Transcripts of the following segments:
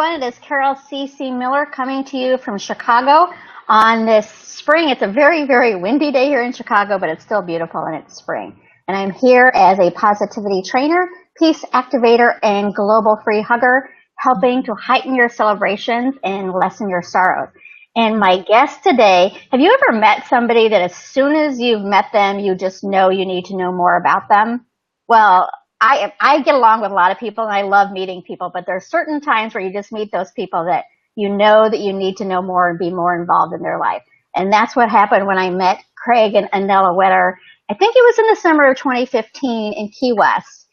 everyone. It is Carol C.C. Miller coming to you from Chicago on this spring. It's a very, very windy day here in Chicago, but it's still beautiful and it's spring. And I'm here as a positivity trainer, peace activator, and global free hugger, helping to heighten your celebrations and lessen your sorrows. And my guest today, have you ever met somebody that as soon as you've met them, you just know you need to know more about them? Well, I get along with a lot of people and I love meeting people, but there's certain times where you just meet those people that you know that you need to know more and be more involved in their life. And that's what happened when I met Craig and Anella Wetter. I think it was in the summer of 2015 in Key West.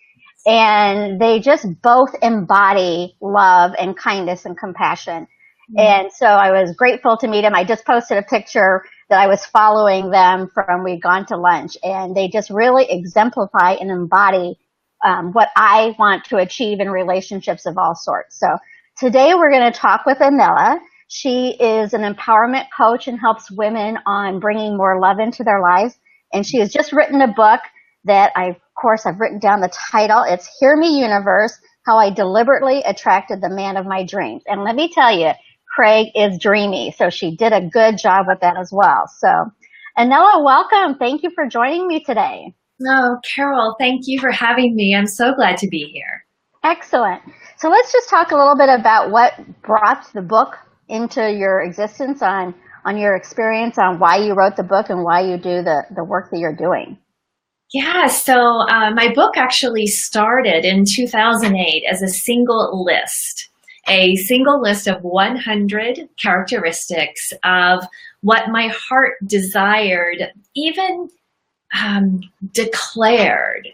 And they just both embody love and kindness and compassion. Mm-hmm. And so I was grateful to meet them. I just posted a picture that I was following them from we'd gone to lunch, and they just really exemplify and embody what I want to achieve in relationships of all sorts. So today we're going to talk with Anella. She is an empowerment coach and helps women on bringing more love into their lives. And she has just written a book that I've written down the title. It's Hear Me Universe, How I Deliberately Attracted the Man of My Dreams. And let me tell you, Craig is dreamy. So she did a good job with that as well. So Anella, welcome. Thank you for joining me today. Oh, Carol, thank you for having me. I'm so glad to be here. Excellent. So let's just talk a little bit about what brought the book into your existence, on your experience, on why you wrote the book and why you do the work that you're doing. Yeah, so my book actually started in 2008 as a single list of 100 characteristics of what my heart desired, even declared,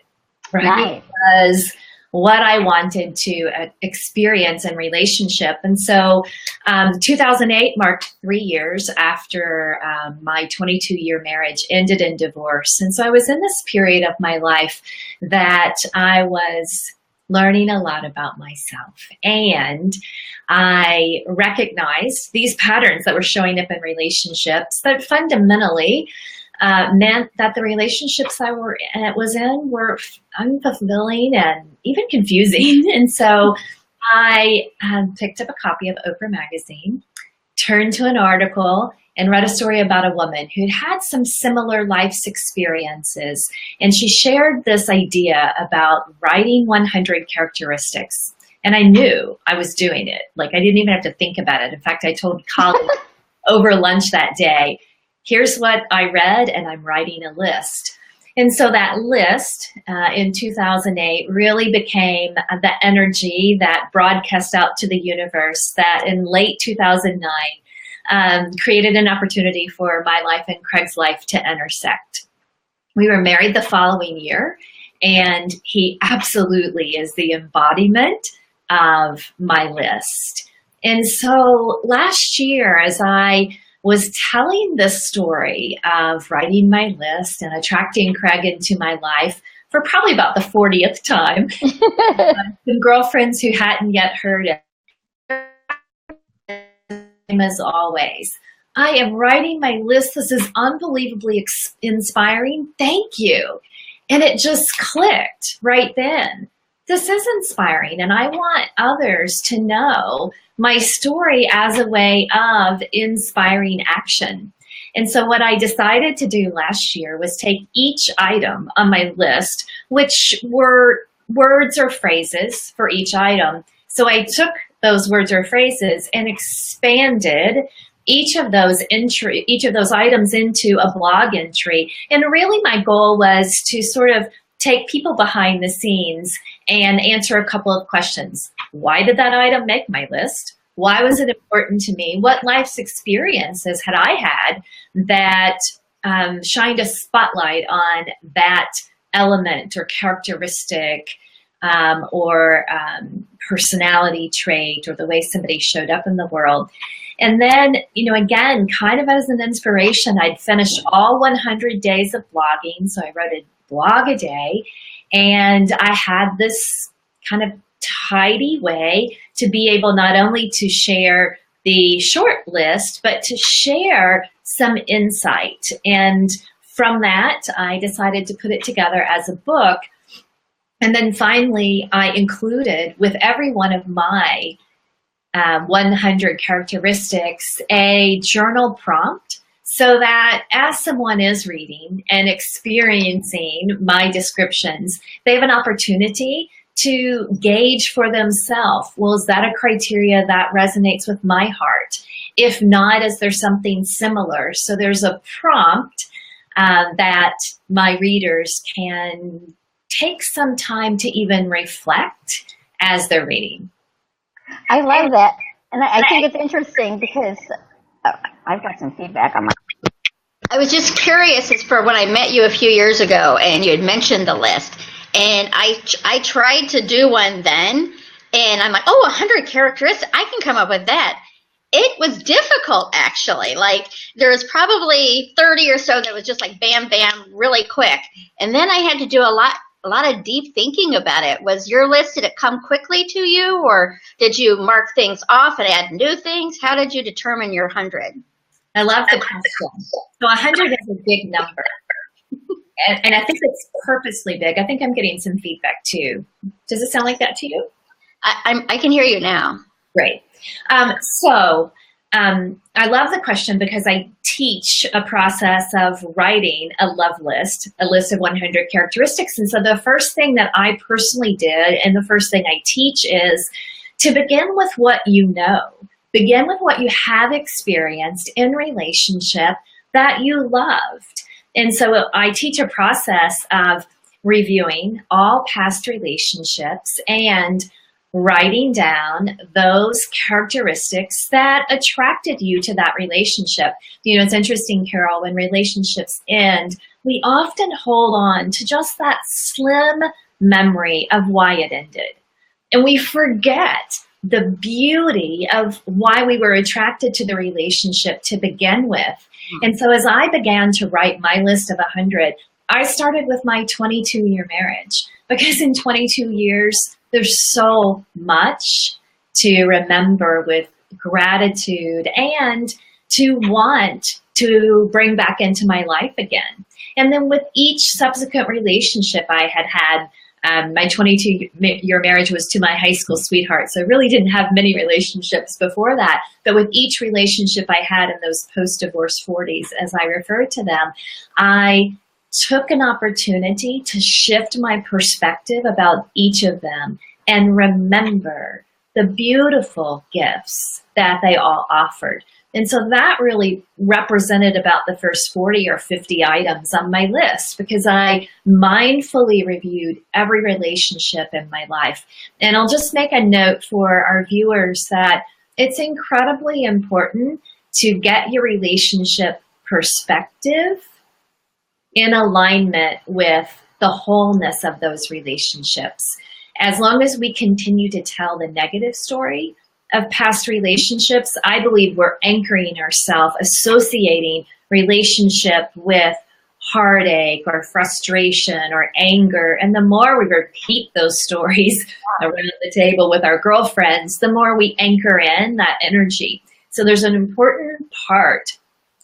right? Nice. Was what I wanted to experience in relationship. And so 2008 marked 3 years after my 22-year marriage ended in divorce. And so I was in this period of my life that I was learning a lot about myself. And I recognized these patterns that were showing up in relationships that fundamentally meant that the relationships I was in were unfulfilling and even confusing. And so I picked up a copy of Oprah magazine, turned to an article, and read a story about a woman who'd had some similar life's experiences. And she shared this idea about writing 100 characteristics. And I knew I was doing it. Like, I didn't even have to think about it. In fact, I told colleagues over lunch that day, here's what I read, and I'm writing a list. And so that list in 2008 really became the energy that broadcast out to the universe that in late 2009 created an opportunity for my life and Craig's life to intersect. We were married the following year, and he absolutely is the embodiment of my list. And so last year, as I was telling this story of writing my list and attracting Craig into my life for probably about the 40th time, some girlfriends who hadn't yet heard it. As always, I am writing my list. This is unbelievably inspiring. Thank you. And it just clicked right then. This is inspiring, and I want others to know my story as a way of inspiring action. And so what I decided to do last year was take each item on my list, which were words or phrases for each item. So I took those words or phrases and expanded each of those items into a blog entry. And really my goal was to sort of take people behind the scenes and answer a couple of questions. Why did that item make my list? Why was it important to me? What life's experiences had I had that shined a spotlight on that element or characteristic or personality trait or the way somebody showed up in the world? And then, again, kind of as an inspiration, I'd finished all 100 days of blogging. So I wrote a blog a day, and I had this kind of tidy way to be able not only to share the short list, but to share some insight. And from that, I decided to put it together as a book. And then finally, I included with every one of my 100 characteristics a journal prompt so that as someone is reading and experiencing my descriptions, they have an opportunity to gauge for themselves, well, is that a criteria that resonates with my heart? If not, is there something similar? So there's a prompt that my readers can take some time to even reflect as they're reading. I love that. And I think it's interesting because I've got some feedback on my. I was just curious as for when I met you a few years ago and you had mentioned the list. And I tried to do one then. And I'm like, 100 characteristics. I can come up with that. It was difficult, actually. Like, there was probably 30 or so that was just like bam, bam, really quick. And then I had to do a lot of deep thinking about it. Was your list, did it come quickly to you, or did you mark things off and add new things? How did you determine your 100? I love the question. So 100 is a big number. And I think it's purposely big. I think I'm getting some feedback too. Does it sound like that to you? I can hear you now. Great. I love the question because I teach a process of writing a love list, a list of 100 characteristics. And so the first thing that I personally did, and the first thing I teach, is to begin with what you know. Begin with what you have experienced in relationship that you loved. And so I teach a process of reviewing all past relationships and writing down those characteristics that attracted you to that relationship. You know, it's interesting, Carol, when relationships end, we often hold on to just that slim memory of why it ended. And we forget the beauty of why we were attracted to the relationship to begin with. And so as I began to write my list of 100, I started with my 22-year marriage, because in 22 years, there's so much to remember with gratitude and to want to bring back into my life again. And then with each subsequent relationship I had, my 22-year marriage was to my high school sweetheart, so I really didn't have many relationships before that. But with each relationship I had in those post-divorce 40s, as I refer to them, I took an opportunity to shift my perspective about each of them and remember the beautiful gifts that they all offered. And so that really represented about the first 40 or 50 items on my list, because I mindfully reviewed every relationship in my life. And I'll just make a note for our viewers that it's incredibly important to get your relationship perspective in alignment with the wholeness of those relationships. As long as we continue to tell the negative story of past relationships, I believe we're anchoring ourselves, associating relationship with heartache or frustration or anger. And the more we repeat those stories around the table with our girlfriends, the more we anchor in that energy. So there's an important part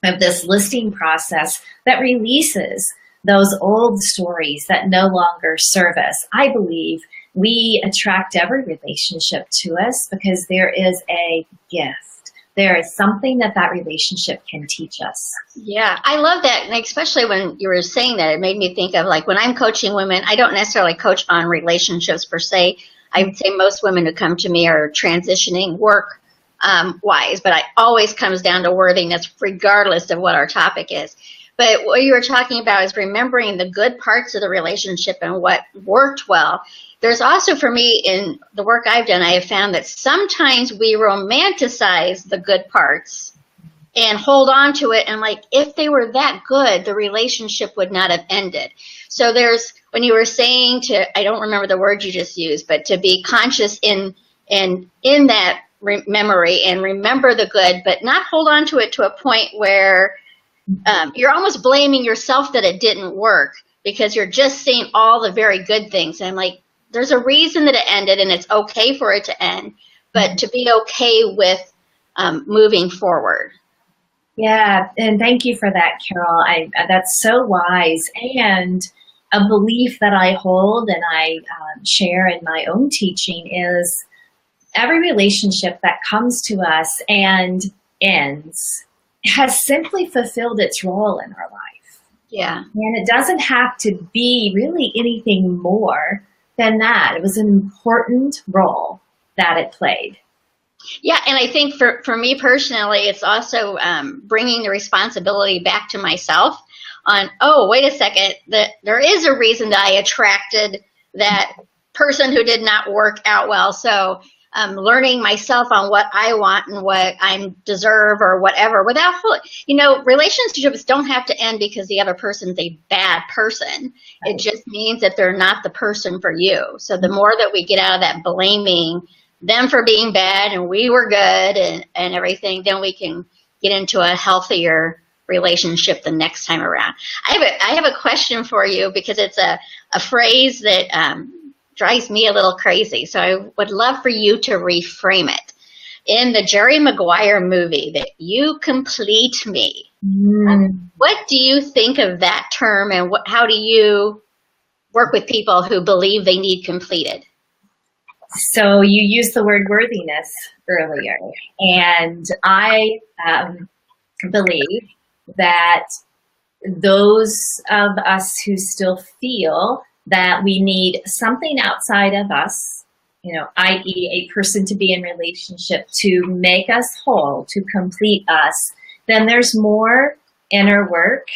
of this listing process that releases those old stories that no longer serve us. I believe we attract every relationship to us because there is a gift. There is something that relationship can teach us. Yeah, I love that. And especially when you were saying that, it made me think of, like, when I'm coaching women, I don't necessarily coach on relationships per se. I would say most women who come to me are transitioning work wise, but it always comes down to worthiness regardless of what our topic is. But what you were talking about is remembering the good parts of the relationship and what worked well. There's also, for me, in the work I've done, I have found that sometimes we romanticize the good parts and hold on to it. And like, if they were that good, the relationship would not have ended. So there's, when you were saying to, I don't remember the word you just used, but to be conscious in that memory and remember the good, but not hold on to it to a point where you're almost blaming yourself that it didn't work because you're just seeing all the very good things. And I'm like, there's a reason that it ended, and it's okay for it to end, but to be okay with moving forward. Yeah, and thank you for that, Carol. That's so wise, and a belief that I hold and I share in my own teaching is every relationship that comes to us and ends has simply fulfilled its role in our life. Yeah. And it doesn't have to be really anything more than that. It was an important role that it played. Yeah, and I think for me personally, it's also bringing the responsibility back to myself on, oh, wait a second, that there is a reason that I attracted that person who did not work out well. So learning myself on what I want and what I deserve or whatever without, relationships don't have to end because the other person's a bad person. Right. It just means that they're not the person for you. So the more that we get out of that blaming them for being bad and we were good and everything, then we can get into a healthier relationship the next time around. I have a question for you because it's a phrase that drives me a little crazy. So I would love for you to reframe it. In the Jerry Maguire movie, that you complete me. What do you think of that term, and how do you work with people who believe they need completed? So you used the word worthiness earlier, and I believe that those of us who still feel that we need something outside of us, i.e. a person to be in relationship to make us whole, to complete us, then there's more inner work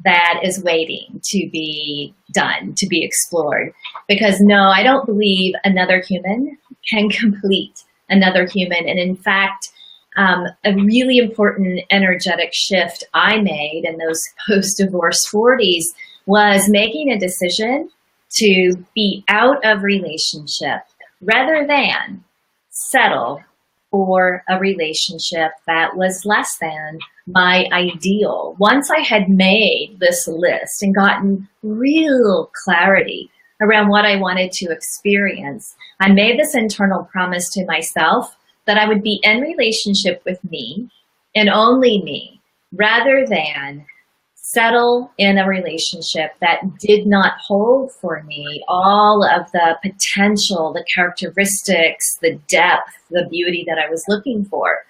that is waiting to be done, to be explored. Because no, I don't believe another human can complete another human. And in fact, a really important energetic shift I made in those post-divorce 40s was making a decision to be out of relationship rather than settle for a relationship that was less than my ideal. Once I had made this list and gotten real clarity around what I wanted to experience, I made this internal promise to myself that I would be in relationship with me and only me, rather than settle in a relationship that did not hold for me all of the potential, the characteristics, the depth, the beauty that I was looking for.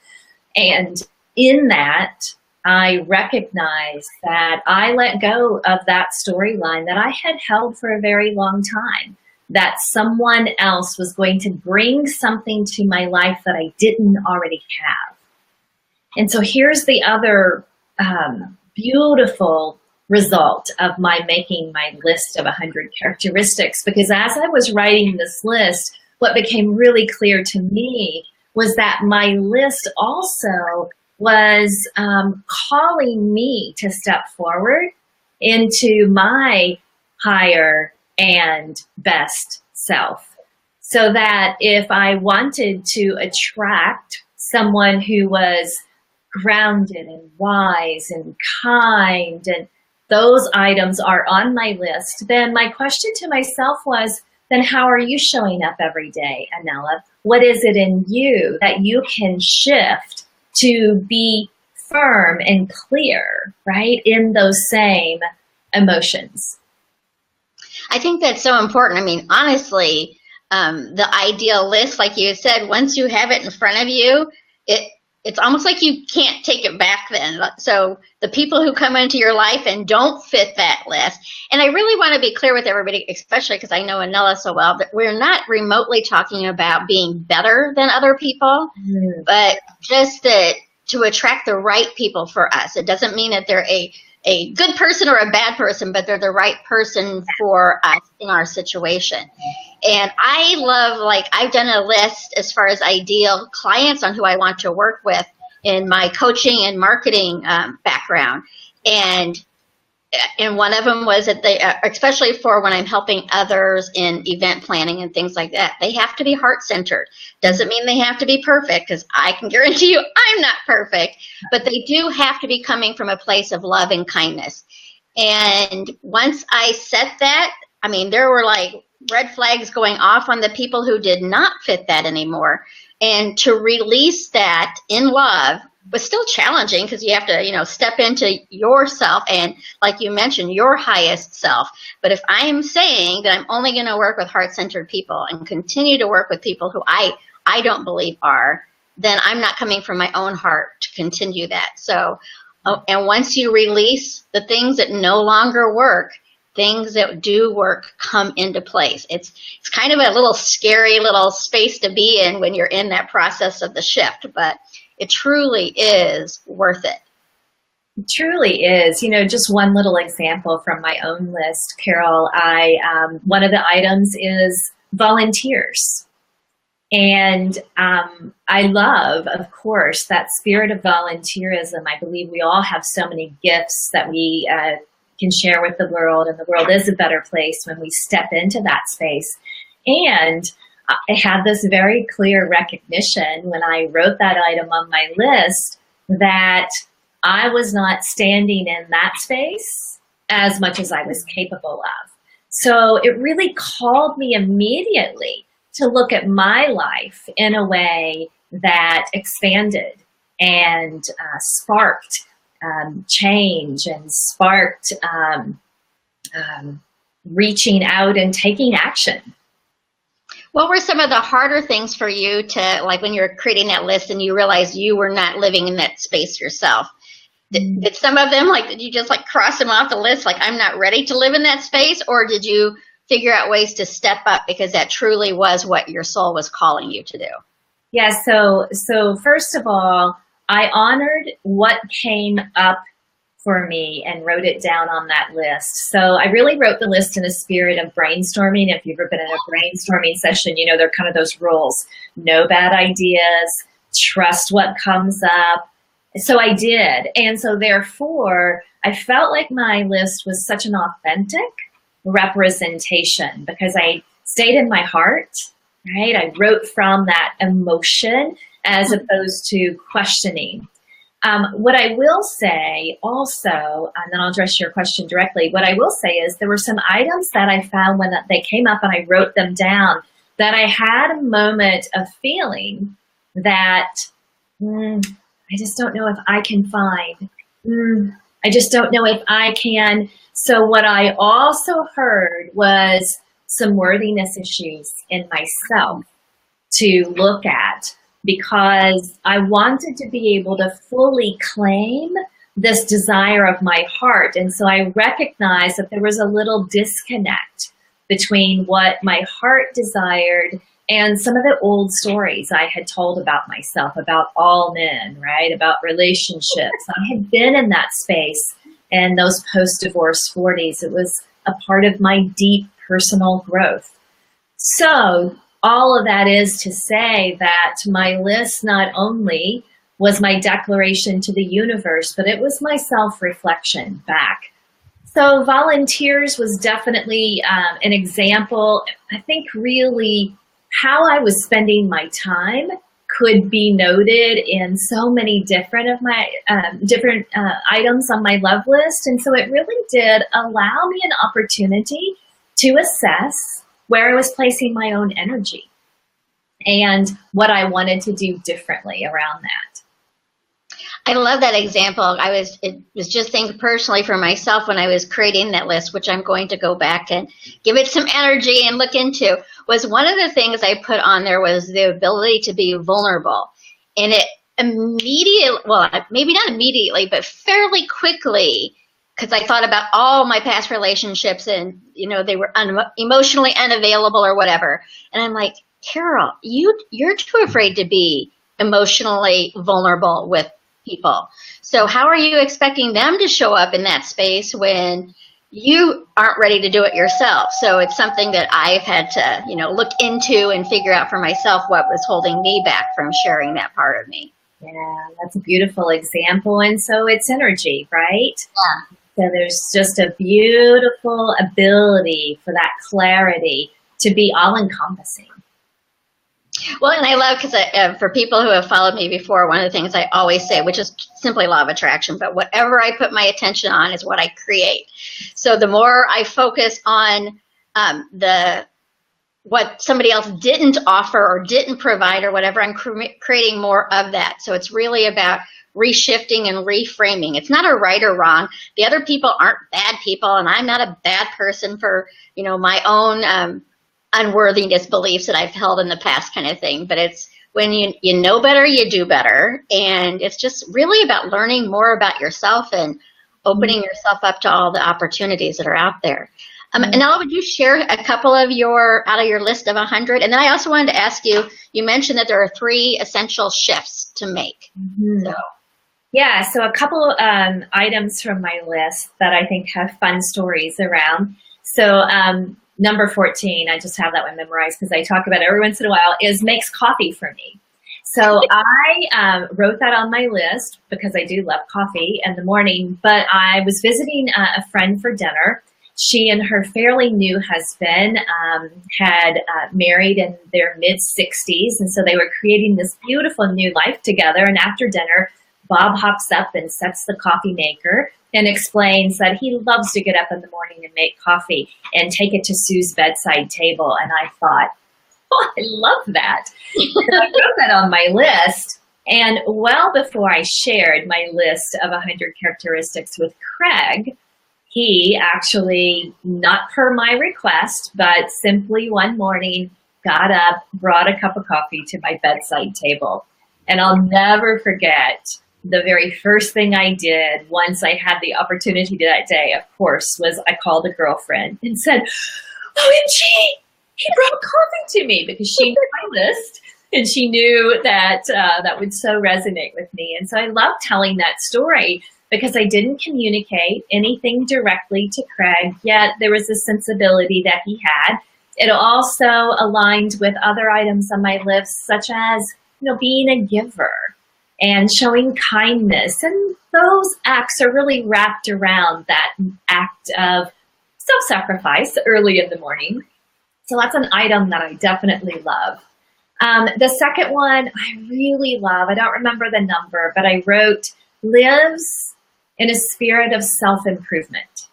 And in that, I recognized that I let go of that storyline that I had held for a very long time, that someone else was going to bring something to my life that I didn't already have. And so here's the other beautiful result of my making my list of 100 characteristics, because as I was writing this list, what became really clear to me was that my list also was calling me to step forward into my higher and best self. So that if I wanted to attract someone who was grounded and wise and kind, and those items are on my list, then my question to myself was, then how are you showing up every day, Anella? What is it in you that you can shift to be firm and clear, right, in those same emotions? I think that's so important. I mean, honestly, the ideal list, like you said, once you have it in front of you, it's almost like you can't take it back then. So the people who come into your life and don't fit that list, and I really want to be clear with everybody, especially because I know Anella so well, that we're not remotely talking about being better than other people, but just to attract the right people for us. It doesn't mean that they're a good person or a bad person, but they're the right person for us in our situation. And I love, I've done a list as far as ideal clients on who I want to work with in my coaching and marketing background. And one of them was that especially for when I'm helping others in event planning and things like that, they have to be heart-centered. Doesn't mean they have to be perfect, because I can guarantee you I'm not perfect, but they do have to be coming from a place of love and kindness. And once I set that, I mean, there were red flags going off on the people who did not fit that anymore. And to release that in love was still challenging, because you have to, step into yourself and, like you mentioned, your highest self. But if I am saying that I'm only going to work with heart-centered people and continue to work with people who I I don't believe are, then I'm not coming from my own heart to continue that. So, and once you release the things that no longer work, things that do work come into place. It's kind of a little scary little space to be in when you're in that process of the shift, but it truly is worth it. It truly is. You know, just one little example from my own list, Carol. One of the items is volunteers. And I love, of course, that spirit of volunteerism. I believe we all have so many gifts that we can share with the world, and the world is a better place when we step into that space. And I had this very clear recognition when I wrote that item on my list that I was not standing in that space as much as I was capable of. So it really called me immediately to look at my life in a way that expanded and sparked change and sparked reaching out and taking action. What were some of the harder things for you to, like when you were creating that list and you realized you were not living in that space yourself? Did some of them, like, did you just like cross them off the list, like I'm not ready to live in that space? Or did you figure out ways to step up because that truly was what your soul was calling you to do? Yeah, so first of all, I honored what came up for me and wrote it down on that list. So I really wrote the list in a spirit of brainstorming. If you've ever been in a brainstorming session, you know, they're kind of those rules. No bad ideas, trust what comes up. So I did. And so therefore, I felt like my list was such an authentic representation because I stayed in my heart, right? I wrote from that emotion as opposed to questioning. What I will say also, and then I'll address your question directly, what I will say is there were some items that I found when they came up and I wrote them down that I had a moment of feeling that I just don't know if I can find. I just don't know if I can. So what I also heard was some worthiness issues in myself to look at, because I wanted to be able to fully claim this desire of my heart. And so I recognized that there was a little disconnect between what my heart desired and some of the old stories I had told about myself, about all men, right? About relationships. I had been in that space in those post-divorce 40s. It was a part of my deep personal growth. So all of that is to say that my list not only was my declaration to the universe, but it was my self-reflection back. So volunteers was definitely an example. I think really how I was spending my time could be noted in so many different of my items on my love list. And so it really did allow me an opportunity to assess where I was placing my own energy and what I wanted to do differently around that. I love that example. It was just thinking personally for myself when I was creating that list, which I'm going to go back and give it some energy and look into, was one of the things I put on there was the ability to be vulnerable. And it immediately, well, maybe not immediately, but fairly quickly, because I thought about all my past relationships and, you know, they were emotionally unavailable or whatever. And I'm like, Carol, you're too afraid to be emotionally vulnerable with people. So how are you expecting them to show up in that space when you aren't ready to do it yourself? So it's something that I've had to, you know, look into and figure out for myself what was holding me back from sharing that part of me. Yeah, that's a beautiful example. And so it's energy, right? Yeah. So there's just a beautiful ability for that clarity to be all-encompassing. Well, and I love, because for people who have followed me before, one of the things I always say, which is simply law of attraction, but whatever I put my attention on is what I create. So the more I focus on what somebody else didn't offer or didn't provide or whatever, I'm creating more of that. So it's really about reshifting and reframing. It's not a right or wrong. The other people aren't bad people, and I'm not a bad person for, you know, my own unworthiness beliefs that I've held in the past kind of thing. But it's when you know better, you do better. And it's just really about learning more about yourself and opening yourself up to all the opportunities that are out there. Anella, would you share a couple of out of your list of 100? And then I also wanted to ask you, you mentioned that there are 3 essential shifts to make. So. Yeah, so a couple items from my list that I think have fun stories around. So number 14, I just have that one memorized because I talk about it every once in a while, is makes coffee for me. So I wrote that on my list because I do love coffee in the morning, but I was visiting a friend for dinner. She and her fairly new husband had married in their mid-60s, and so they were creating this beautiful new life together. And after dinner, Bob hops up and sets the coffee maker and explains that he loves to get up in the morning and make coffee and take it to Sue's bedside table. And I thought, oh, I love that. So I wrote that on my list. And well before I shared my list of 100 characteristics with Craig, he actually, not per my request, but simply one morning got up, brought a cup of coffee to my bedside table. And I'll never forget the very first thing I did once I had the opportunity that day, of course, was I called a girlfriend and said, OMG, he brought coffee to me, because she knew my list and she knew that that would so resonate with me. And so I love telling that story because I didn't communicate anything directly to Craig, yet there was a sensibility that he had. It also aligned with other items on my list, such as, being a giver and showing kindness. And those acts are really wrapped around that act of self-sacrifice early in the morning. So that's an item that I definitely love. The second one I really love, I don't remember the number, but I wrote, lives in a spirit of self-improvement.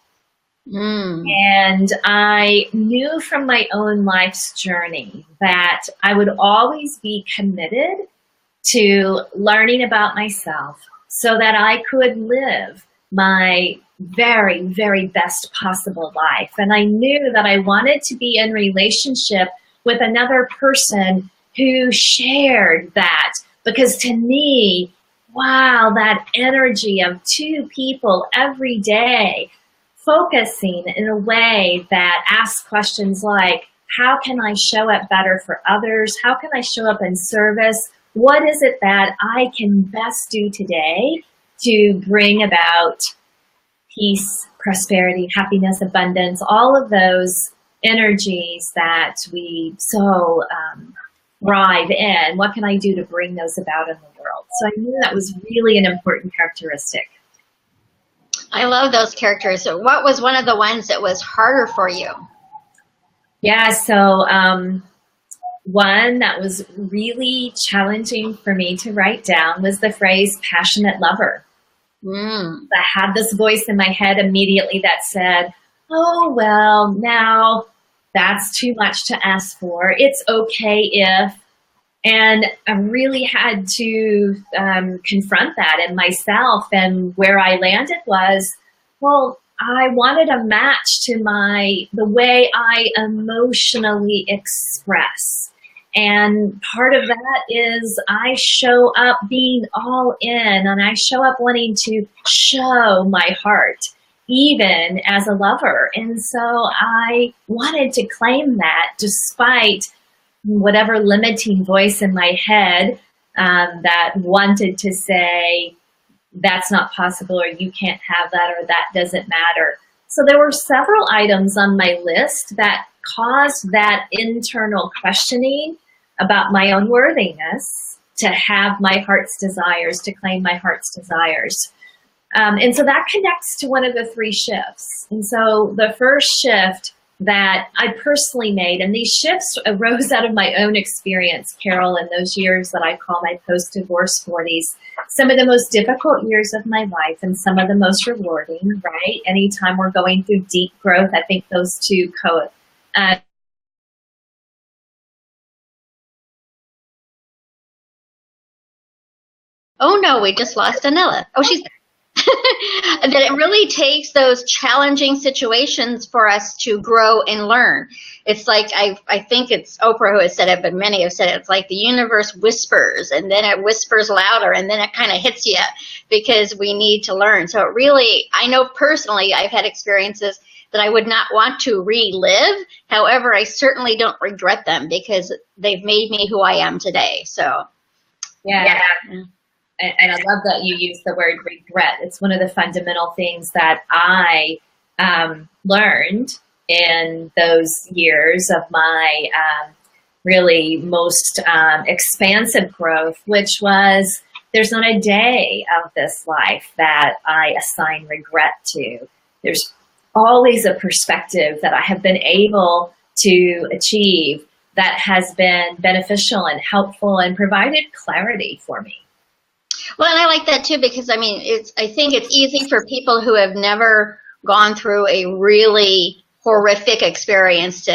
And I knew from my own life's journey that I would always be committed to learning about myself so that I could live my very, very best possible life. And I knew that I wanted to be in relationship with another person who shared that, because to me, wow, that energy of 2 people every day focusing in a way that asks questions like, how can I show up better for others? How can I show up in service? What is it that I can best do today to bring about peace, prosperity, happiness, abundance, all of those energies that we so thrive in? What can I do to bring those about in the world? So I knew that was really an important characteristic. I love those characters. So what was one of the ones that was harder for you? Yeah, so one that was really challenging for me to write down was the phrase passionate lover. I had this voice in my head immediately that said, oh, well, now that's too much to ask for. It's okay if. And I really had to confront that in myself. And where I landed was, well, I wanted a match to the way I emotionally express. And part of that is I show up being all in, and I show up wanting to show my heart, even as a lover. And so I wanted to claim that despite whatever limiting voice in my head that wanted to say, that's not possible, or you can't have that, or that doesn't matter. So there were several items on my list that caused that internal questioning about my own worthiness to have my heart's desires, to claim my heart's desires. And so that connects to one of the 3 shifts. And so the first shift that I personally made, and these shifts arose out of my own experience, Carol, in those years that I call my post-divorce 40s, some of the most difficult years of my life and some of the most rewarding, right? Anytime we're going through deep growth, I think those two Oh no, we just lost Anella. Oh, she's that it really takes those challenging situations for us to grow and learn. It's like, I think it's Oprah who has said it, but many have said it. It's like the universe whispers, and then it whispers louder, and then it kind of hits you because we need to learn. So it really, I know personally, I've had experiences that I would not want to relive. However, I certainly don't regret them because they've made me who I am today. So, yeah. And I love that you use the word regret. It's one of the fundamental things that I learned in those years of my really most expansive growth, which was there's not a day of this life that I assign regret to. There's always a perspective that I have been able to achieve that has been beneficial and helpful and provided clarity for me. Well, and I like that too, because I mean, I think it's easy for people who have never gone through a really horrific experience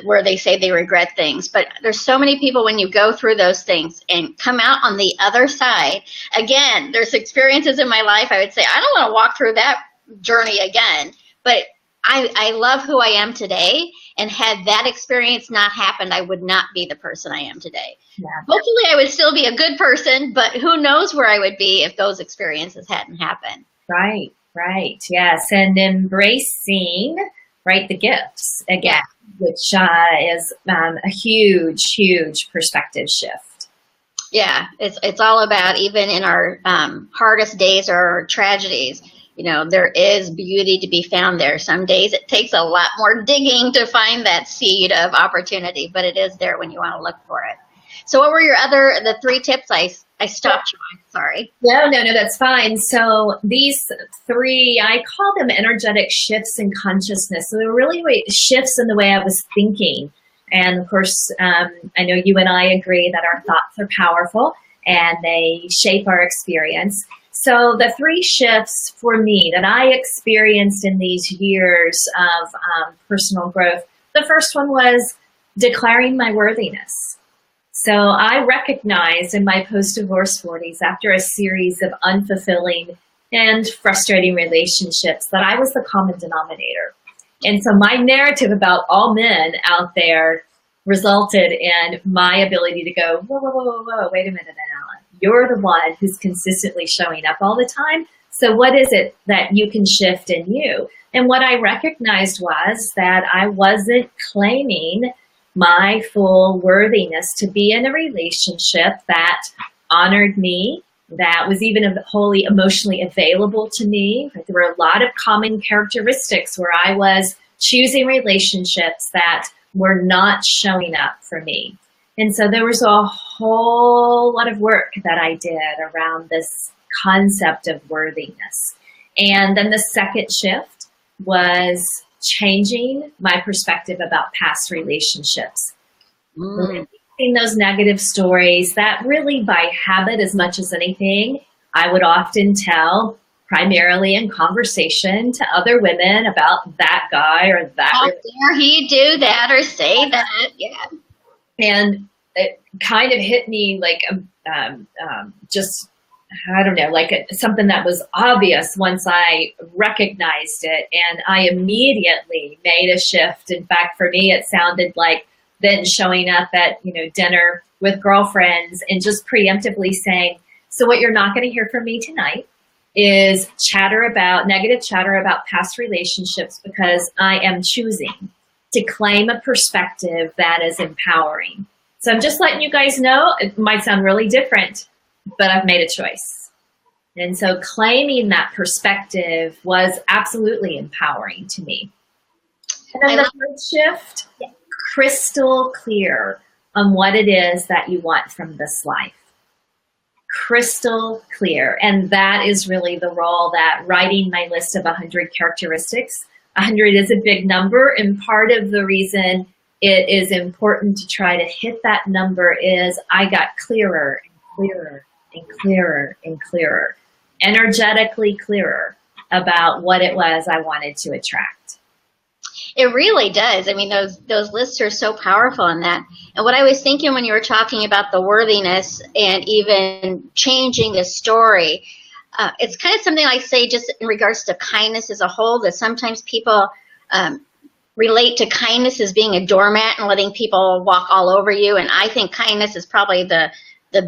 where they say they regret things. But there's so many people when you go through those things and come out on the other side. Again, there's experiences in my life I would say, I don't want to walk through that journey again. But I love who I am today, and had that experience not happened, I would not be the person I am today. Yeah. Hopefully I would still be a good person, but who knows where I would be if those experiences hadn't happened. Right, yes. And embracing, right, the gifts again, which is a huge perspective shift. Yeah, it's all about, even in our hardest days or tragedies, you know, there is beauty to be found there. Some days it takes a lot more digging to find that seed of opportunity, but it is there when you want to look for it. So what were the 3 tips? I stopped you on, sorry. No, that's fine. So these 3, I call them energetic shifts in consciousness. So they're really shifts in the way I was thinking. And of course, I know you and I agree that our thoughts are powerful and they shape our experience. So the 3 shifts for me that I experienced in these years of personal growth, the first one was declaring my worthiness. So I recognized in my post-divorce 40s, after a series of unfulfilling and frustrating relationships, that I was the common denominator. And so my narrative about all men out there resulted in my ability to go, whoa, wait a minute, Anella. You're the one who's consistently showing up all the time. So what is it that you can shift in you? And what I recognized was that I wasn't claiming my full worthiness to be in a relationship that honored me, that was even wholly emotionally available to me. There were a lot of common characteristics where I was choosing relationships that were not showing up for me. And so there was a whole lot of work that I did around this concept of worthiness. And then the second shift was changing my perspective about past relationships. Releasing those negative stories that really by habit as much as anything, I would often tell primarily in conversation to other women about that guy or that. How dare he do that or say that? Yeah. And it kind of hit me like just, I don't know, like something that was obvious once I recognized it. And I immediately made a shift. In fact, for me, it sounded like then showing up at, dinner with girlfriends and just preemptively saying, so what you're not going to hear from me tonight is negative chatter about past relationships, because I am choosing to claim a perspective that is empowering. So I'm just letting you guys know, it might sound really different, but I've made a choice. And so claiming that perspective was absolutely empowering to me. And then the third shift, crystal clear on what it is that you want from this life. Crystal clear. And that is really the role that writing my list of 100 characteristics. 100 is a big number, and part of the reason it is important to try to hit that number is I got clearer and clearer and clearer and clearer, energetically clearer about what it was I wanted to attract. It really does. I mean, those lists are so powerful in that. And what I was thinking when you were talking about the worthiness and even changing the story, it's kind of something I say just in regards to kindness as a whole, that sometimes people relate to kindness as being a doormat and letting people walk all over you. And I think kindness is probably the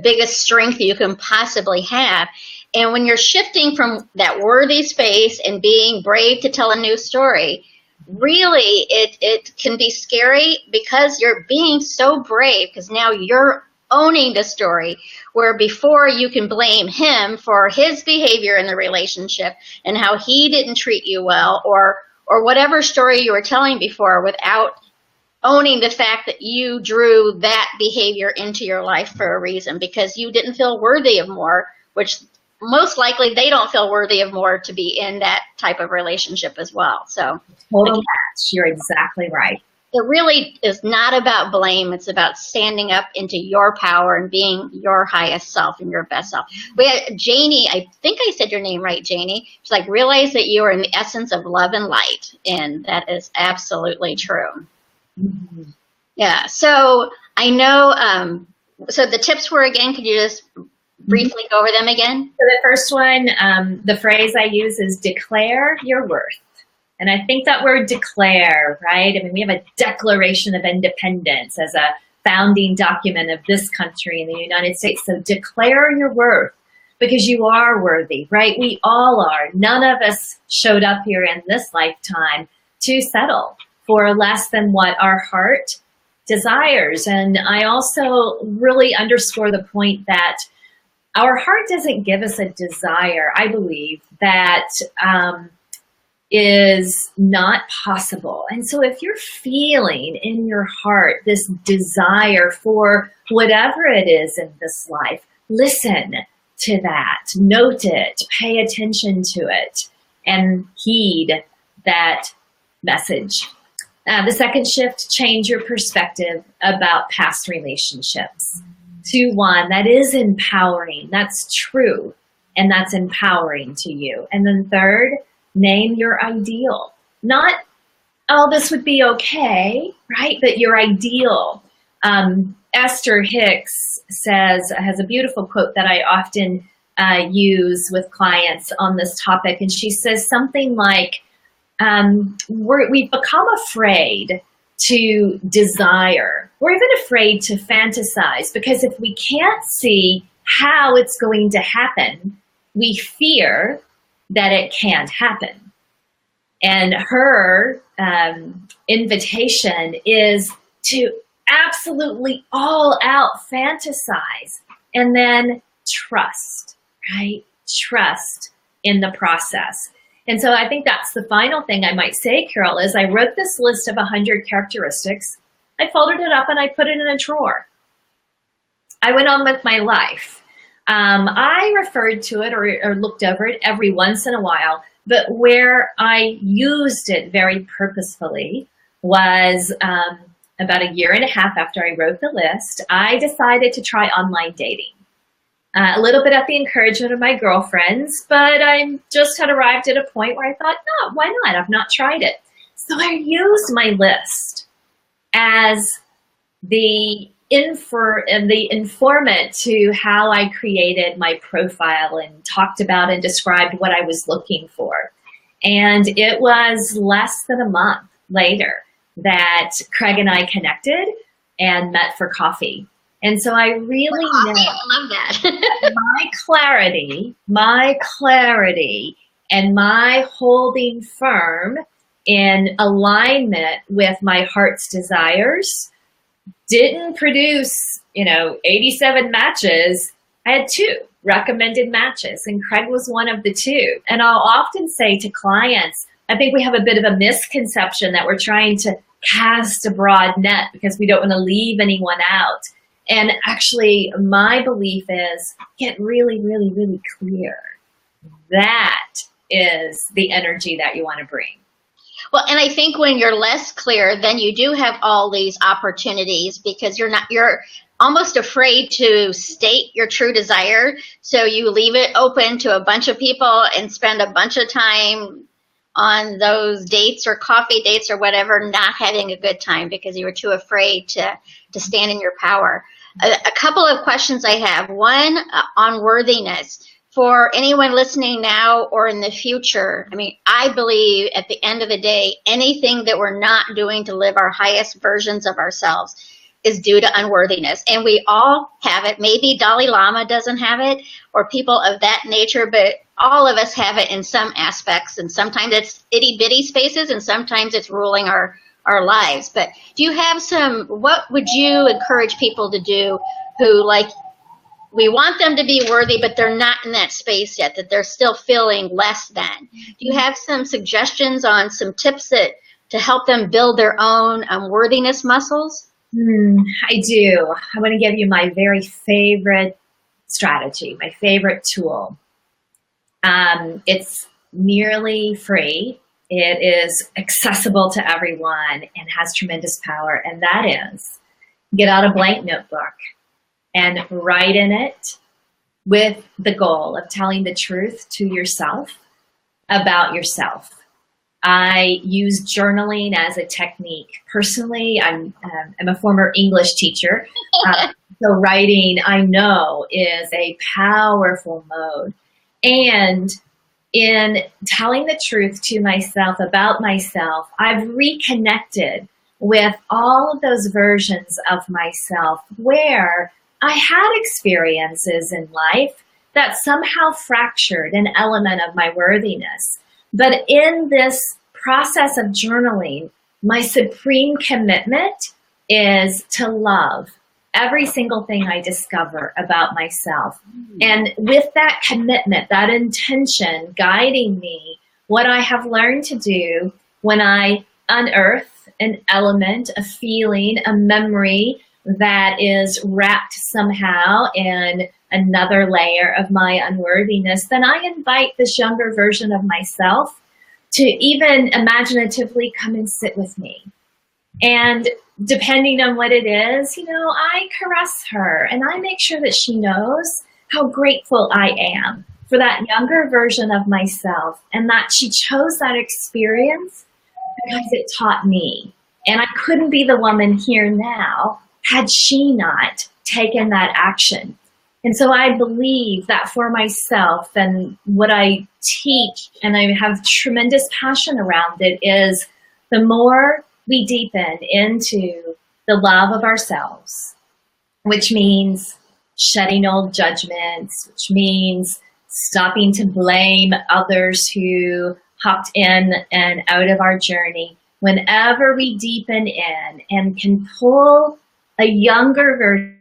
biggest strength you can possibly have. And when you're shifting from that worthy space and being brave to tell a new story, really it can be scary because you're being so brave, because now you're owning the story, where before you can blame him for his behavior in the relationship and how he didn't treat you well, or whatever story you were telling before, without owning the fact that you drew that behavior into your life for a reason, because you didn't feel worthy of more, which most likely they don't feel worthy of more to be in that type of relationship as well. So total match. You're exactly right. It really is not about blame. It's about standing up into your power and being your highest self and your best self. We had Janie, I think I said your name right, Janie. She's like, realize that you are in the essence of love and light. And that is absolutely true. Mm-hmm. Yeah. So I know, so the tips were, again, could you just briefly go over them again? So the first one, the phrase I use is declare your worth. And I think that word declare, right? I mean, we have a Declaration of Independence as a founding document of this country in the United States. So declare your worth, because you are worthy, right? We all are. None of us showed up here in this lifetime to settle for less than what our heart desires. And I also really underscore the point that our heart doesn't give us a desire, I believe, that is not possible. And so if you're feeling in your heart this desire for whatever it is in this life, listen to that, note it, pay attention to it, and heed that message. The second shift, change your perspective about past relationships to one that is empowering, that's true, and that's empowering to you. And then third, name your ideal. Not, oh, this would be okay, right? But your ideal. Esther Hicks has a beautiful quote that I often use with clients on this topic. And she says something like, we've become afraid to desire. We're even afraid to fantasize, because if we can't see how it's going to happen, we fear that it can't happen. And her invitation is to absolutely all out fantasize and then trust, right? Trust in the process. And so I think that's the final thing I might say, Carol, is I wrote this list of 100 characteristics. I folded it up and I put it in a drawer. I went on with my life. I referred to it or looked over it every once in a while, but where I used it very purposefully was about a year and a half after I wrote the list. I decided to try online dating. A little bit at the encouragement of my girlfriends, but I just had arrived at a point where I thought, no, why not? I've not tried it. So I used my list as the informant to how I created my profile and talked about and described what I was looking for. And it was less than a month later that Craig and I connected and met for coffee. And so I really know I love that. my clarity and my holding firm in alignment with my heart's desires didn't produce, 87 matches. I had 2 recommended matches, and Craig was one of the 2. And I'll often say to clients, I think we have a bit of a misconception that we're trying to cast a broad net because we don't want to leave anyone out. And actually, my belief is get really, really, really clear. That is the energy that you want to bring. Well, and I think when you're less clear, then you do have all these opportunities, because you're almost afraid to state your true desire. So you leave it open to a bunch of people and spend a bunch of time on those dates or coffee dates or whatever, not having a good time because you were too afraid to stand in your power. A couple of questions I have. One, on worthiness. for anyone listening now or in the future, I mean, I believe at the end of the day, anything that we're not doing to live our highest versions of ourselves is due to unworthiness. And we all have it. Maybe Dalai Lama doesn't have it, or people of that nature, but all of us have it in some aspects. And sometimes it's itty bitty spaces, and sometimes it's ruling our lives. But do you have what would you encourage people to do who, like, we want them to be worthy, but they're not in that space yet, that they're still feeling less than? Do you have some suggestions on some tips to help them build their own worthiness muscles? I do. I'm going to give you my very favorite strategy, my favorite tool. It's nearly free. It is accessible to everyone and has tremendous power. And that is, get out a blank notebook and write in it with the goal of telling the truth to yourself about yourself. I use journaling as a technique. Personally, I'm a former English teacher. So writing, I know, is a powerful mode. And in telling the truth to myself about myself, I've reconnected with all of those versions of myself where I had experiences in life that somehow fractured an element of my worthiness. But in this process of journaling, my supreme commitment is to love every single thing I discover about myself. And with that commitment, that intention guiding me, what I have learned to do when I unearth an element, a feeling, a memory that is wrapped somehow in another layer of my unworthiness, then I invite this younger version of myself to even imaginatively come and sit with me. And depending on what it is, I caress her and I make sure that she knows how grateful I am for that younger version of myself and that she chose that experience because it taught me. And I couldn't be the woman here now had she not taken that action. And so I believe that for myself, and what I teach, and I have tremendous passion around it, is the more we deepen into the love of ourselves, which means shedding old judgments, which means stopping to blame others who hopped in and out of our journey. Whenever we deepen in and can pull a younger version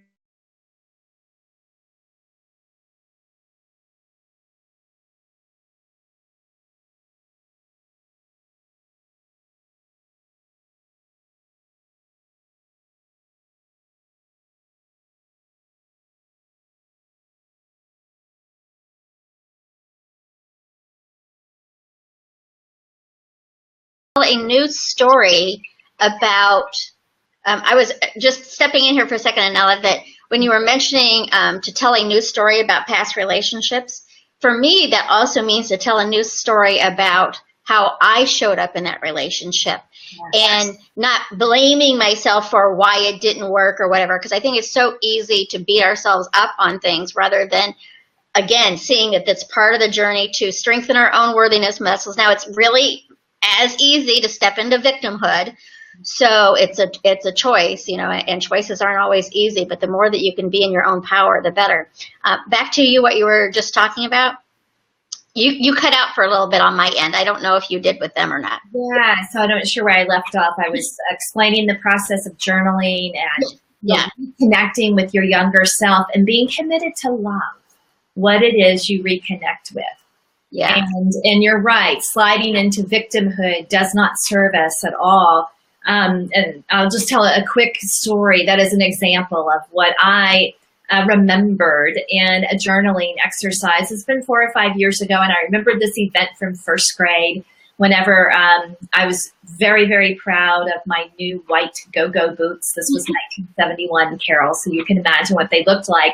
A news story about, I was just stepping in here for a second, Anella, that when you were mentioning to tell a news story about past relationships, for me, that also means to tell a news story about how I showed up in that relationship. Yes. And not blaming myself for why it didn't work or whatever, because I think it's so easy to beat ourselves up on things rather than, again, seeing that that's part of the journey to strengthen our own worthiness muscles. Now, it's really as easy to step into victimhood. So it's a choice, and choices aren't always easy, but the more that you can be in your own power, the better. Back to you, what you were just talking about. You cut out for a little bit on my end. I don't know if you did with them or not. Yeah, so I'm not sure where I left off. I was explaining the process of journaling and connecting with your younger self and being committed to love, what it is you reconnect with. Yeah. And you're right, sliding into victimhood does not serve us at all. And I'll just tell a quick story that is an example of what I remembered in a journaling exercise. It's been 4 or 5 years ago, and I remembered this event from first grade whenever I was very, very proud of my new white go-go boots. This was 1971, Carol, so you can imagine what they looked like.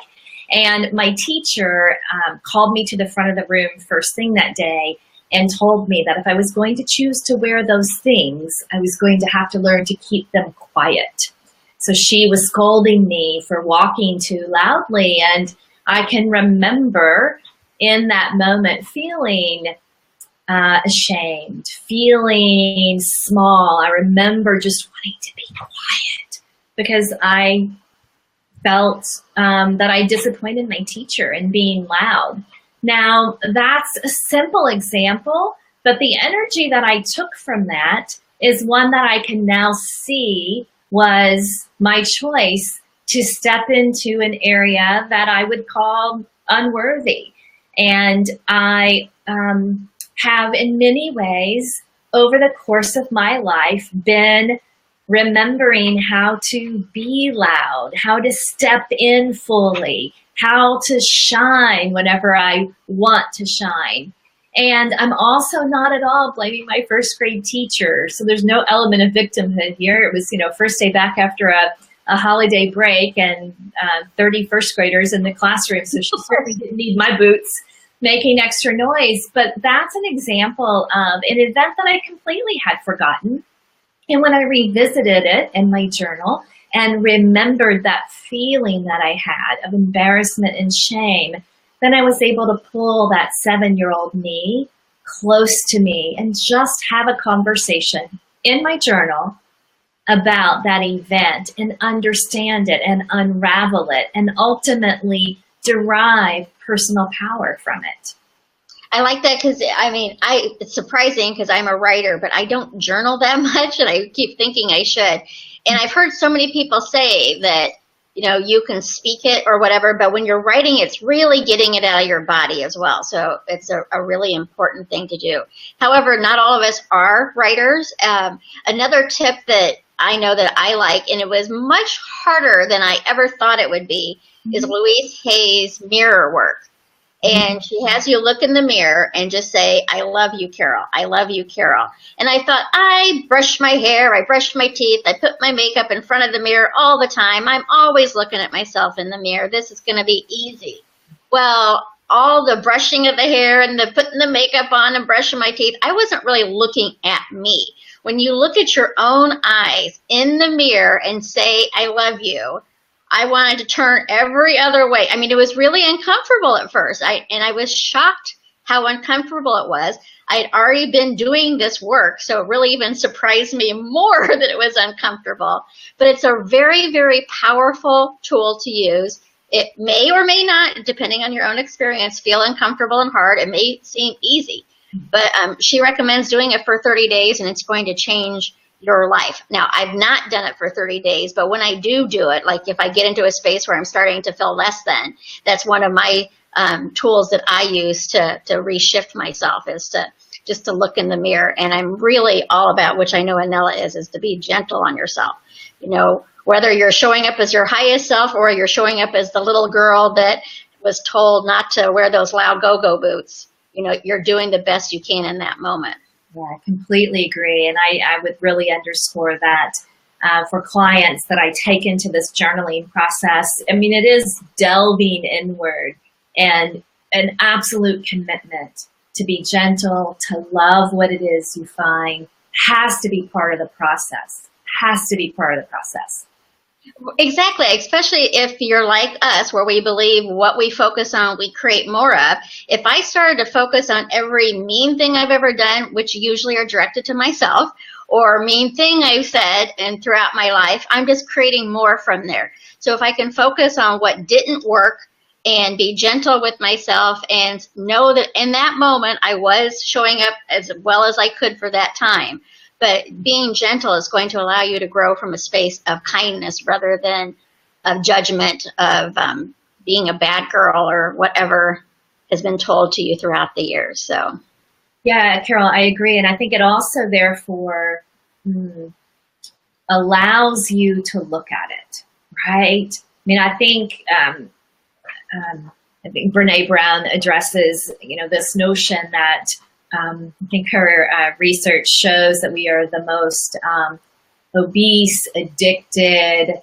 And my teacher called me to the front of the room first thing that day and told me that if I was going to choose to wear those things, I was going to have to learn to keep them quiet. So she was scolding me for walking too loudly. And I can remember in that moment feeling ashamed, feeling small. I remember just wanting to be quiet because I felt that I disappointed my teacher in being loud. Now, that's a simple example, but the energy that I took from that is one that I can now see was my choice to step into an area that I would call unworthy. And I have in many ways over the course of my life been remembering how to be loud, how to step in fully, how to shine whenever I want to shine. And I'm also not at all blaming my first grade teacher. So there's no element of victimhood here. It was, first day back after a holiday break and 30 first graders in the classroom. So she certainly didn't need my boots making extra noise. But that's an example of an event that I completely had forgotten. And when I revisited it in my journal and remembered that feeling that I had of embarrassment and shame, then I was able to pull that 7-year-old me close to me and just have a conversation in my journal about that event and understand it and unravel it and ultimately derive personal power from it. I like that because, it's surprising because I'm a writer, but I don't journal that much, and I keep thinking I should. And I've heard so many people say that, you can speak it or whatever, but when you're writing, it's really getting it out of your body as well. So it's a really important thing to do. However, not all of us are writers. Another tip that I know that I like, and it was much harder than I ever thought it would be, is Louise Hay's mirror work. And she has you look in the mirror and just say, I love you, Carol. I love you, Carol. And I thought, I brushed my hair, I brushed my teeth, I put my makeup in front of the mirror all the time. I'm always looking at myself in the mirror. This is going to be easy. Well, all the brushing of the hair and the putting the makeup on and brushing my teeth, I wasn't really looking at me. When you look at your own eyes in the mirror and say, I love you, I wanted to turn every other way. It was really uncomfortable at first. I was shocked how uncomfortable it was. I had already been doing this work, so it really even surprised me more that it was uncomfortable. But it's a very, very powerful tool to use. It may or may not, depending on your own experience, feel uncomfortable and hard. It may seem easy. But she recommends doing it for 30 days, and it's going to change your life. Now, I've not done it for 30 days, but when I do it, like if I get into a space where I'm starting to feel less than, that's one of my tools that I use to reshift myself, is to look in the mirror. And I'm really all about, which I know Anella is to be gentle on yourself. Whether you're showing up as your highest self or you're showing up as the little girl that was told not to wear those loud go-go boots, you're doing the best you can in that moment. Yeah, I completely agree. And I would really underscore that for clients that I take into this journaling process. It is delving inward and an absolute commitment to be gentle, to love what it is you find, has to be part of the process. Has to be part of the process. Exactly, especially if you're like us, where we believe what we focus on, we create more of. If I started to focus on every mean thing I've ever done, which usually are directed to myself, or mean thing I've said and throughout my life, I'm just creating more from there. So if I can focus on what didn't work and be gentle with myself and know that in that moment I was showing up as well as I could for that time. But being gentle is going to allow you to grow from a space of kindness rather than of judgment, of being a bad girl or whatever has been told to you throughout the years. So, yeah, Carol, I agree. And I think it also therefore allows you to look at it, right? I think Brene Brown addresses, this notion that I think her research shows that we are the most obese, addicted,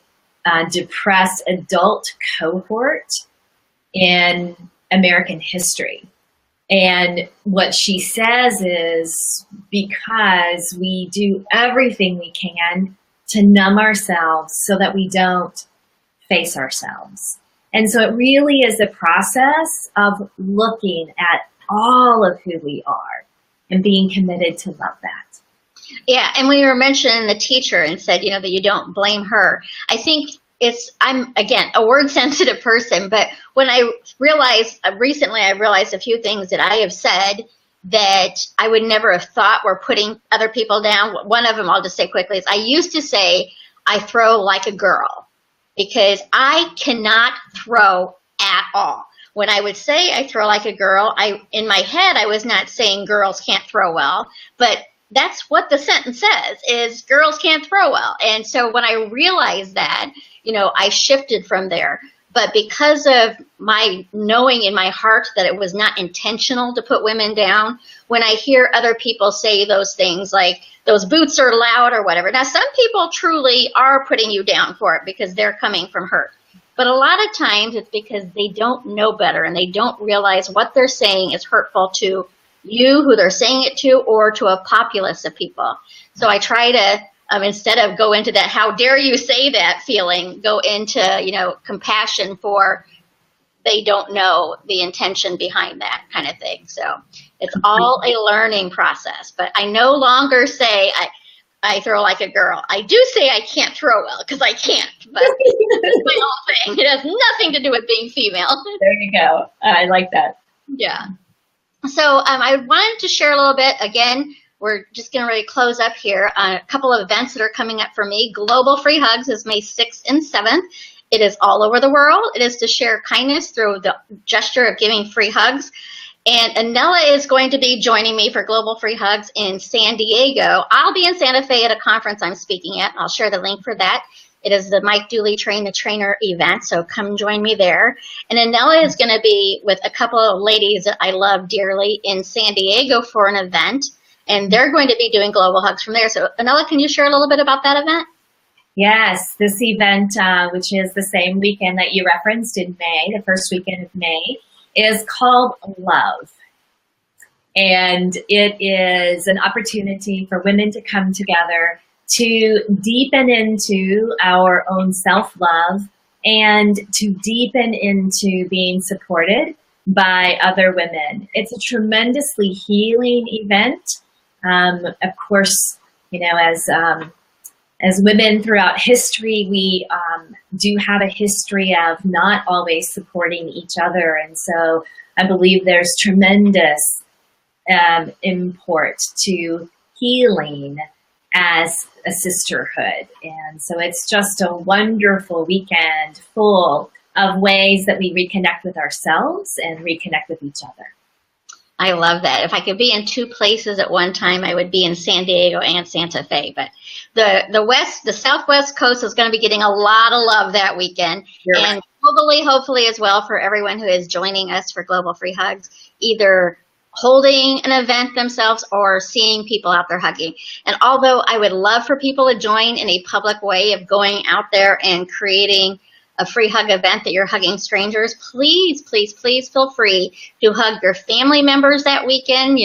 depressed adult cohort in American history. And what she says is because we do everything we can to numb ourselves so that we don't face ourselves. And so it really is a process of looking at all of who we are and being committed to love that. Yeah, and when you were mentioning the teacher and said, that you don't blame her, I think I'm, again, a word-sensitive person, but when I realized, recently I realized a few things that I have said that I would never have thought were putting other people down. One of them, I'll just say quickly, is I used to say, I throw like a girl, because I cannot throw at all. When I would say I throw like a girl, in my head, I was not saying girls can't throw well, but that's what the sentence says, is girls can't throw well. And so when I realized that, I shifted from there. But because of my knowing in my heart that it was not intentional to put women down, when I hear other people say those things like those boots are loud or whatever. Now, some people truly are putting you down for it because they're coming from hurt. But a lot of times it's because they don't know better and they don't realize what they're saying is hurtful to you, who they're saying it to, or to a populace of people. So I try to, instead of go into that, how dare you say that feeling, go into, compassion for they don't know the intention behind that kind of thing. So it's all a learning process. But I no longer say I throw like a girl. I do say I can't throw well because I can't, but it's my own thing. It has nothing to do with being female. There you go. I like that. Yeah. So I wanted to share a little bit. Again, we're just going to really close up here on a couple of events that are coming up for me. Global Free Hugs is May 6th and 7th. It is all over the world. It is to share kindness through the gesture of giving free hugs. And Anella is going to be joining me for Global Free Hugs in San Diego. I'll be in Santa Fe at a conference I'm speaking at. I'll share the link for that. It is the Mike Dooley Train the Trainer event, so come join me there. And Anella is going to be with a couple of ladies that I love dearly in San Diego for an event, and they're going to be doing Global Hugs from there. So Anella, can you share a little bit about that event? Yes, this event, which is the same weekend that you referenced in May, the first weekend of May, is called Love. And it is an opportunity for women to come together to deepen into our own self-love and to deepen into being supported by other women. It's a tremendously healing event. Of course, as women throughout history, we do have a history of not always supporting each other. And so I believe there's tremendous import to healing as a sisterhood. And so it's just a wonderful weekend full of ways that we reconnect with ourselves and reconnect with each other. I love that. If I could be in two places at one time, I would be in San Diego and Santa Fe. But the Southwest Coast is going to be getting a lot of love that weekend. You're and globally, hopefully as well, for everyone who is joining us for Global Free Hugs, either holding an event themselves or seeing people out there hugging. And although I would love for people to join in a public way of going out there and creating a free hug event that you're hugging strangers, please, please, please feel free to hug your family members that weekend,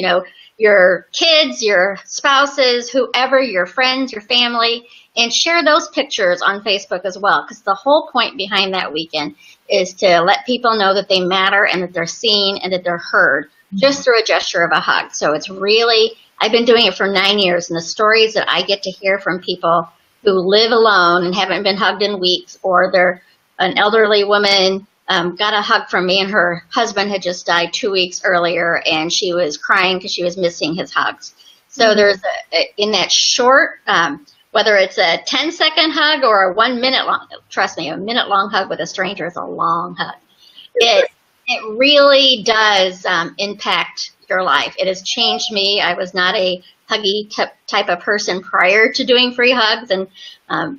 your kids, your spouses, whoever, your friends, your family, and share those pictures on Facebook as well, because the whole point behind that weekend is to let people know that they matter and that they're seen and that they're heard just through a gesture of a hug. So it's really, I've been doing it for 9 years, and the stories that I get to hear from people who live alone and haven't been hugged in weeks, or they're an elderly woman got a hug from me, and her husband had just died 2 weeks earlier, and she was crying because she was missing his hugs. So there's in that short, whether it's a 10-second hug or a 1 minute long, trust me, a minute long hug with a stranger is a long hug. It really does impact your life. It has changed me. I was not a huggy type of person prior to doing free hugs, and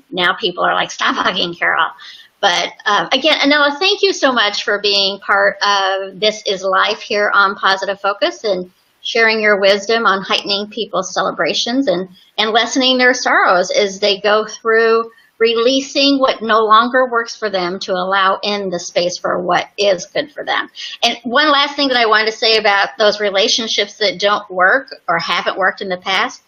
now people are like, stop hugging, Carol. But again, Anella, thank you so much for being part of This Is Life here on Positive Focus and sharing your wisdom on heightening people's celebrations and lessening their sorrows as they go through releasing what no longer works for them to allow in the space for what is good for them. And one last thing that I wanted to say about those relationships that don't work or haven't worked in the past,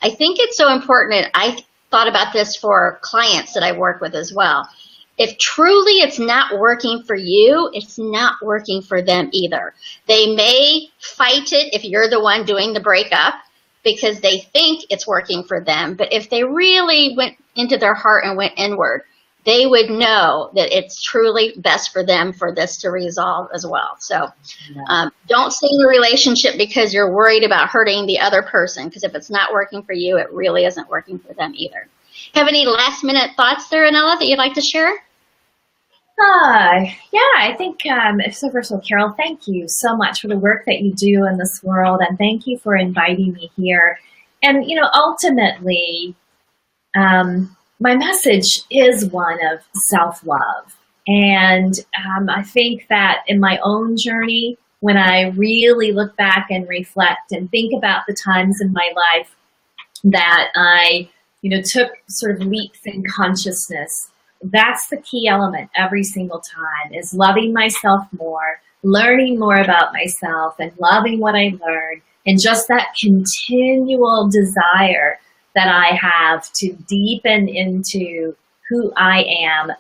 I think it's so important, and I thought about this for clients that I work with as well, if truly it's not working for you, it's not working for them either. They may fight it if you're the one doing the breakup because they think it's working for them. But if they really went into their heart and went inward, they would know that it's truly best for them for this to resolve as well. So don't stay in the relationship because you're worried about hurting the other person, because if it's not working for you, it really isn't working for them either. Have any last minute thoughts there, Anella, that you'd like to share? Yeah, I think, so first of all, Carol, thank you so much for the work that you do in this world, and thank you for inviting me here. And, you know, ultimately, my message is one of self-love. And I think that in my own journey, when I really look back and reflect and think about the times in my life that I, you know, took sort of leaps in consciousness, that's the key element every single time, is loving myself more, learning more about myself and loving what I learned, and just that continual desire that I have to deepen into who I am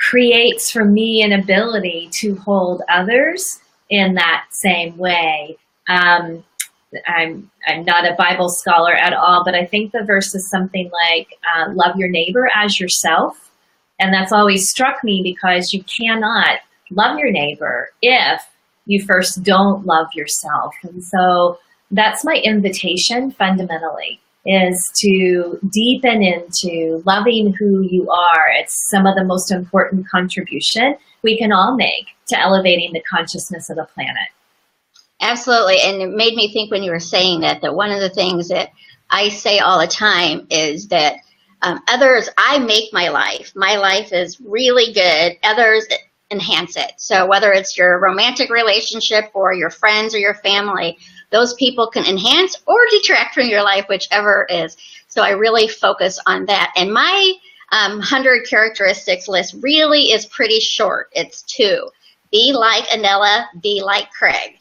creates for me an ability to hold others in that same way. I'm not a Bible scholar at all, but I think the verse is something like, love your neighbor as yourself. And that's always struck me, because you cannot love your neighbor if you first don't love yourself. And so that's my invitation fundamentally, is to deepen into loving who you are. It's some of the most important contribution we can all make to elevating the consciousness of the planet. Absolutely. And it made me think when you were saying that one of the things that I say all the time is that others, I make my life. My life is really good. Others enhance it. So whether it's your romantic relationship or your friends or your family, those people can enhance or detract from your life, whichever is. So I really focus on that. And my 100 characteristics list really is pretty short. It's 2. Be like Anella, be like Craig.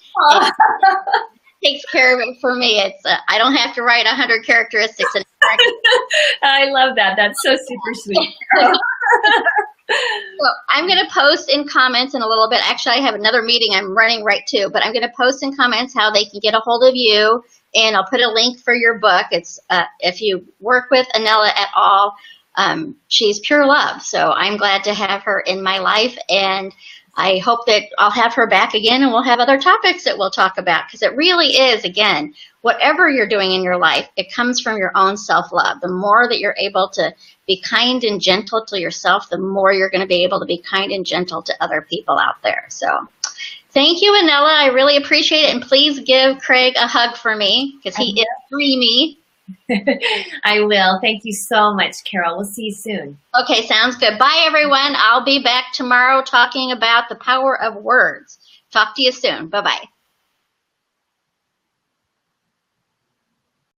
Takes care of it for me. It's I don't have to write 100 characteristics. I love that. That's so super sweet. So I'm going to post in comments in a little bit. Actually, I have another meeting I'm running right to, but I'm going to post in comments how they can get a hold of you, and I'll put a link for your book. It's if you work with Anella at all, she's pure love. So I'm glad to have her in my life, and I hope that I'll have her back again, and we'll have other topics that we'll talk about, because it really is, again, whatever you're doing in your life, it comes from your own self-love. The more that you're able to be kind and gentle to yourself, the more you're going to be able to be kind and gentle to other people out there. So thank you, Anella. I really appreciate it. And please give Craig a hug for me, because he is dreamy. I will. Thank you so much, Carol. We'll see you soon. Okay, sounds good. Bye, everyone. I'll be back tomorrow talking about the power of words. Talk to you soon. Bye-bye.